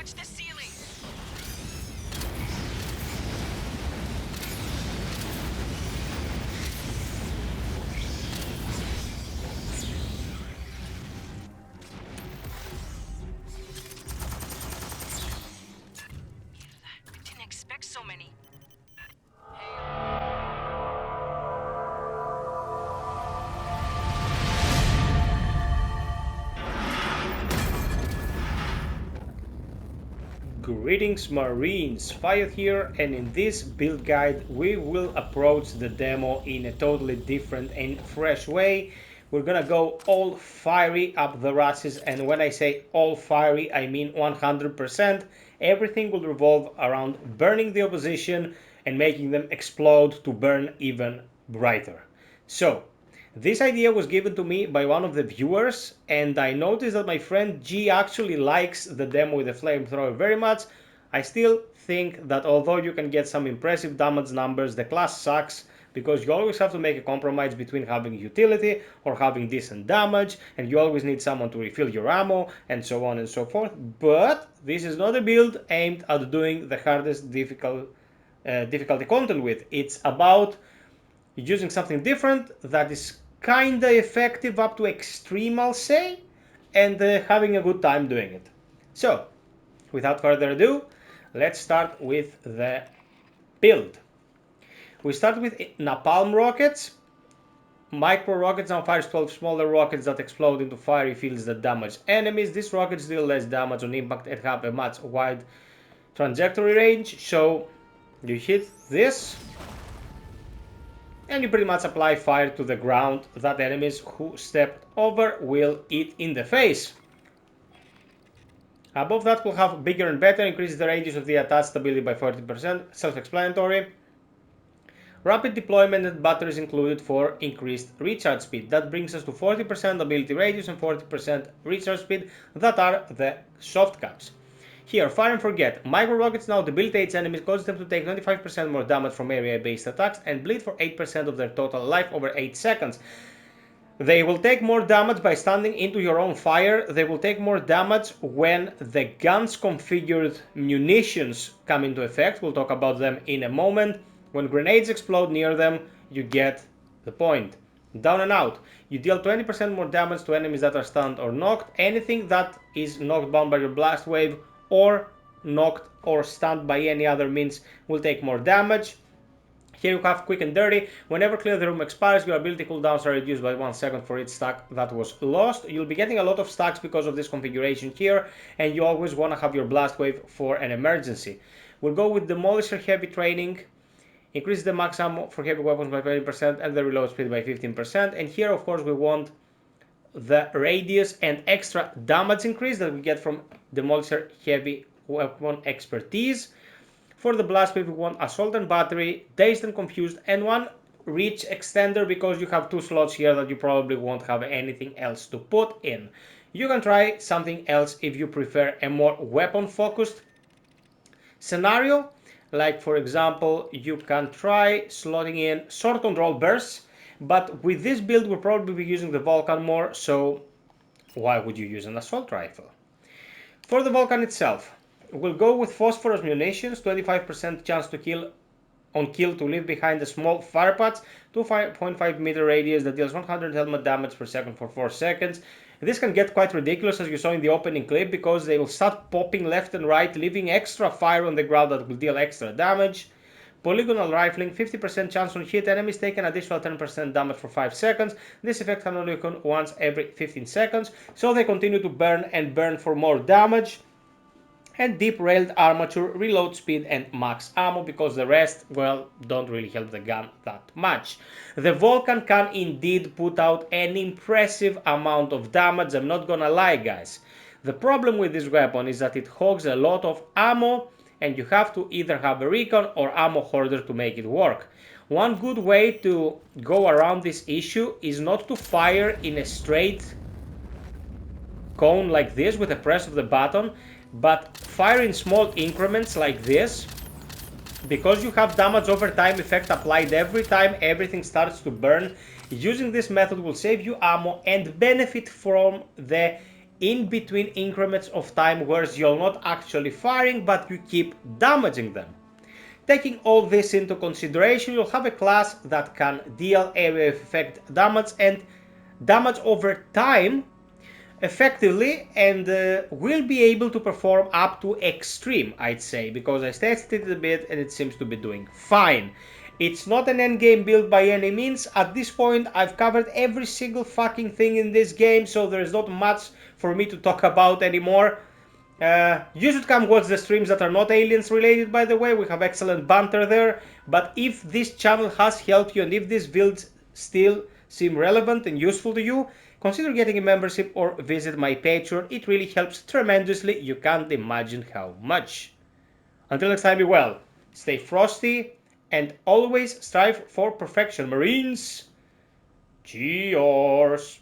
Watch the ceiling. I didn't expect so many. Greetings Marines, Fiah here, and in this build guide we will approach the demo in a totally different and fresh way. We're gonna go all fiery up the russes, and when I say all fiery I mean 100%. Everything will revolve around burning the opposition and making them explode to burn even brighter. So this idea was given to me by one of the viewers, and I noticed that my friend G actually likes the demo with the flamethrower very much. I still think that although you can get some impressive damage numbers, the class sucks because you always have to make a compromise between having utility or having decent damage, and you always need someone to refill your ammo, and so on and so forth. But this is not a build aimed at doing the hardest difficulty content with. It's about using something different that is kinda effective up to extreme, I'll say, and having a good time doing it. So, without further ado, let's start with the build. We start with napalm rockets. Micro rockets now fires 12 smaller rockets that explode into fiery fields that damage enemies. These rockets deal less damage on impact and have a much wide trajectory range. So you hit this, and you pretty much apply fire to the ground that enemies who stepped over will eat in the face. Above that, we'll have bigger and better, increases the radius of the attached stability by 40%, self-explanatory. Rapid deployment and batteries included for increased recharge speed. That brings us to 40% ability radius and 40% recharge speed. That are the soft caps. Here, fire and forget. Micro rockets now debilitates enemies, causes them to take 25% more damage from area-based attacks and bleed for 8% of their total life over 8 seconds. They will take more damage by standing into your own fire. They will take more damage when the gun's configured munitions come into effect. We'll talk about them in a moment. When grenades explode near them, you get the point. Down and out. You deal 20% more damage to enemies that are stunned or knocked. Anything that is knocked down by your blast wave or knocked or stunned by any other means will take more damage. Here you have quick and dirty. Whenever clear the room expires, your ability cooldowns are reduced by 1 second for each stack that was lost. You'll be getting a lot of stacks because of this configuration here, and you always want to have your blast wave for an emergency. We'll go with Demolisher heavy training. Increase the max ammo for heavy weapons by 20% and the reload speed by 15%. And here, of course, we want the radius and extra damage increase that we get from Demolisher heavy weapon expertise. For the blast wave, we want assault and battery, dazed and confused, and one reach extender because you have 2 slots here that you probably won't have anything else to put in. You can try something else if you prefer a more weapon focused scenario. Like for example, you can try slotting in sword control bursts, but with this build we'll probably be using the Vulcan more, so why would you use an assault rifle? For the Vulcan itself, we'll go with phosphorus munitions, 25% chance to kill to leave behind a small fire patch, 2.5 meter radius that deals 100 helmet damage per second for 4 seconds. This can get quite ridiculous, as you saw in the opening clip, because they will start popping left and right, leaving extra fire on the ground that will deal extra damage. Polygonal rifling, 50% chance on hit, enemies take an additional 10% damage for 5 seconds. This effect can only occur once every 15 seconds, so they continue to burn and burn for more damage. And deep railed armature, reload speed and max ammo, because the rest, well, don't really help the gun that much. The Vulcan can indeed put out an impressive amount of damage, I'm not gonna lie guys. The problem with this weapon is that it hogs a lot of ammo, and you have to either have a recon or ammo hoarder to make it work. One good way to go around this issue is not to fire in a straight cone like this with a press of the button, but fire in small increments like this, because you have damage over time effect applied every time everything starts to burn. Using this method will save you ammo and benefit from the in between increments of time where you're not actually firing but you keep damaging them. Taking all this into consideration, you'll have a class that can deal area of effect damage and damage over time effectively, and will be able to perform up to extreme, I'd say, because I tested it a bit and it seems to be doing fine. It's not an endgame build by any means. At this point, I've covered every single fucking thing in this game, so there's not much for me to talk about anymore. You should come watch the streams that are not aliens related, by the way. We have excellent banter there. But if this channel has helped you and if these builds still seem relevant and useful to you, consider getting a membership or visit my Patreon. It really helps tremendously. You can't imagine how much. Until next time, be well, stay frosty, and always strive for perfection, Marines. Cheers.